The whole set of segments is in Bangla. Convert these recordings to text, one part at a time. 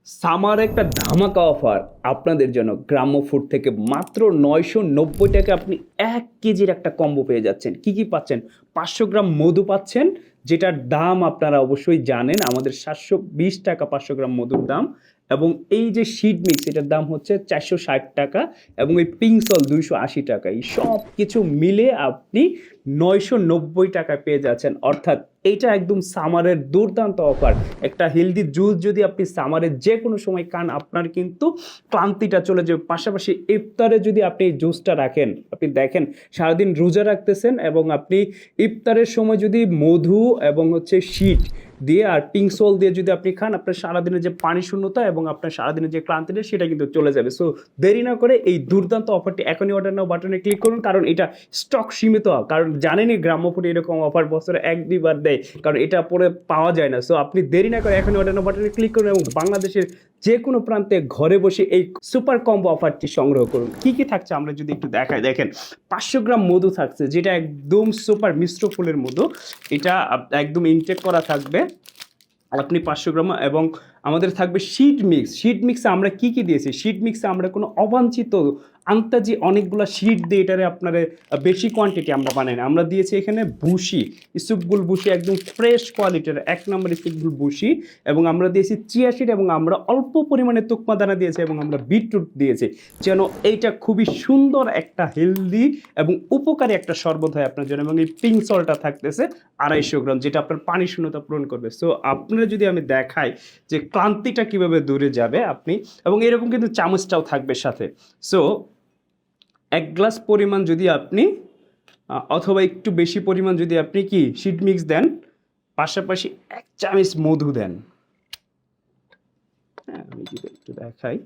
সামার একটা ধামাকা অফার আপনাদের জন্য গ্রাম্য ফুড থেকে মাত্র 990 টাকা আপনি 1 কেজির একটা কম্বো পেয়ে যাচ্ছেন। কি কি পাচ্ছেন? 500 গ্রাম মধু পাচ্ছেন, যেটার দাম আপনারা অবশ্যই জানেন, আমাদের 720 টাকা 500 গ্রাম মধুর দাম। এবং এই যে শিট মিক্স, এটার দাম হচ্ছে 460 টাকা, এবং এই পিঙ্ক সল 280 টাকা। এই সব কিছু মিলে আপনি 990 টাকায় পেয়ে যাচ্ছেন। অর্থাৎ এইটা একদম সামারের দুর্দান্ত অফার। একটা হেলদি জুস যদি আপনি সামারে যে কোনো সময় খান, আপনার কিন্তু ক্লান্তিটা চলে যাবে। পাশাপাশি ইফতারে যদি আপনি এই জুসটা রাখেন, আপনি দেখেন সারাদিন রোজা রাখতেছেন এবং আপনি ইফতারের সময় যদি মধু এবং হচ্ছে শিট দিয়ে আর পিঙ্ক সল দিয়ে যদি আপনি খান, আপনার সারাদিনের যে পানি শূন্যতা এবং আপনার সারাদিনের যে ক্লান্তিটা সেটা কিন্তু চলে যাবে। সো দেরি না করে এই দুর্দান্ত অফারটি এখনই অর্ডার নাও বাটনে ক্লিক করুন, কারণ এটা স্টক সীমিত। কারণ জানেনই গ্রাম্য ফুডে এরকম অফার বছরে 1-2 বার দেয়, কারণ এটা পরে পাওয়া যায় না। সো আপনি দেরি না করে এখনই অর্ডার নাও বাটনে ক্লিক করুন এবং বাংলাদেশের যে কোনো প্রান্তে ঘরে বসে এই সুপার কম্বো অফারটি সংগ্রহ করুন। কি কি থাকছে আমরা যদি একটু দেখাই, দেখেন 500 গ্রাম মধু থাকছে, যেটা একদম সুপার মিশ্র ফুলের মধু। এটা একদম ইনটেক করা থাকবে আপনি 500 গ্রাম। এবং আমাদের থাকবে শিট মিক্স। শিট মিক্সে আমরা কি কি দিয়েছি? শিট মিক্সে আমরা কোনো অবাঞ্ছিত আন্তাজি অনেকগুলো শিট দিয়ে এটারে আপনার বেশি কোয়ান্টিটি আমরা বানাই না। আমরা দিয়েছি এখানে ভুসি, ইসুপগুল ভুসি, একদম ফ্রেশ কোয়ালিটির 1 নম্বর ইসুপগুল ভুসি। এবং আমরা দিয়েছি চিয়া সিড, এবং আমরা অল্প পরিমাণে তুকমা দানা দিয়েছি, এবং আমরা বিটরুট দিয়েছি, যেন এইটা খুবই সুন্দর একটা হেলদি এবং উপকারী একটা শরবত হয় আপনার জন্য। এবং এই পিঙ্ক সলটা থাকতেছে 250 গ্রাম, যেটা আপনার পানি শূন্যতা পূরণ করবে। সো আপনারা যদি আমি দেখাই যে ক্লান্তিটা কিভাবে দূরে যাবে আপনি, এবং এরকম কিন্তু চামচটাও থাকবে সাথে। সো 1 গ্লাস পরিমাণ যদি আপনি অথবা একটু বেশি পরিমাণ যদি আপনি কি শিট মিক্স দেন, পাশাপাশি 1 চামচ মধু দেন। হ্যাঁ, আমি যদি একটু দেখাই,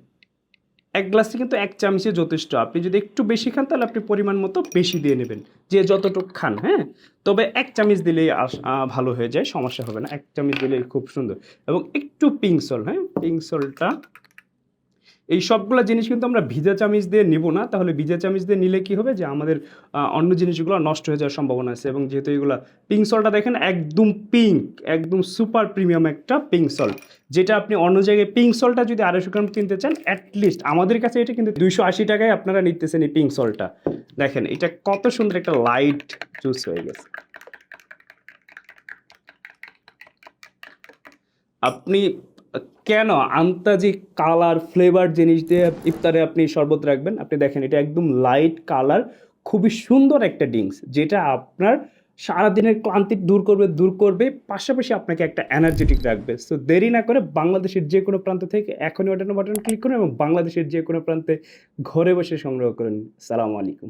1 গ্লাসে কিন্তু 1 চামচে যথেষ্ট। আপনি যদি একটু বেশি খান তাহলে আপনি পরিমাণ মতো বেশি দিয়ে নেবেন, যে যতটুকু খান। হ্যাঁ, তবে 1 চামচ দিলেই ভালো হয়ে যায়, সমস্যা হবে না। 1 চামচ দিলেই খুব সুন্দর। এবং একটু পিঙ্ক সল্ট, হ্যাঁ, পিঙ্ক সল্টটা, এই সবগুলো জিনিস কিন্তু আমরা ভিজা চামচ দিয়ে নিব না, তাহলে ভিজা চামচ দিয়ে নিলে কি হবে যে আমাদের অন্য জিনিসগুলো নষ্ট হয়ে যাওয়ার সম্ভাবনা আছে। এবং যেহেতু এগুলো পিঙ্ক সল্টটা দেখেন একদম পিঙ্ক, একদম সুপার প্রিমিয়াম একটা পিঙ্ক সল্ট, যেটা আপনি অন্য জায়গায় পিঙ্ক সল্টটা যদি 250 গ্রাম কিনতে চান, অ্যাটলিস্ট আমাদের কাছে এটা কিন্তু 280 টাকায় আপনারা নিতেছেন এই পিঙ্ক সল্টটা। দেখেন এটা কত সুন্দর একটা লাইট জুস হয়ে গেছে। আপনি কেন আন্তাজি কালার ফ্লেভার জিনিস দিয়ে ইফতারে আপনি শরবত রাখবেন? আপনি দেখেন এটা একদম লাইট কালার, খুবই সুন্দর একটা ড্রিঙ্কস, যেটা আপনার সারাদিনের ক্লান্তি দূর করবে, পাশাপাশি আপনাকে একটা এনার্জেটিক রাখবে। সো দেরি না করে বাংলাদেশের যে কোনো প্রান্ত থেকে এখনই অর্ডার বাটন ক্লিক করুন এবং বাংলাদেশের যে কোনো প্রান্তে ঘরে বসে সংগ্রহ করুন। সালামু আলাইকুম।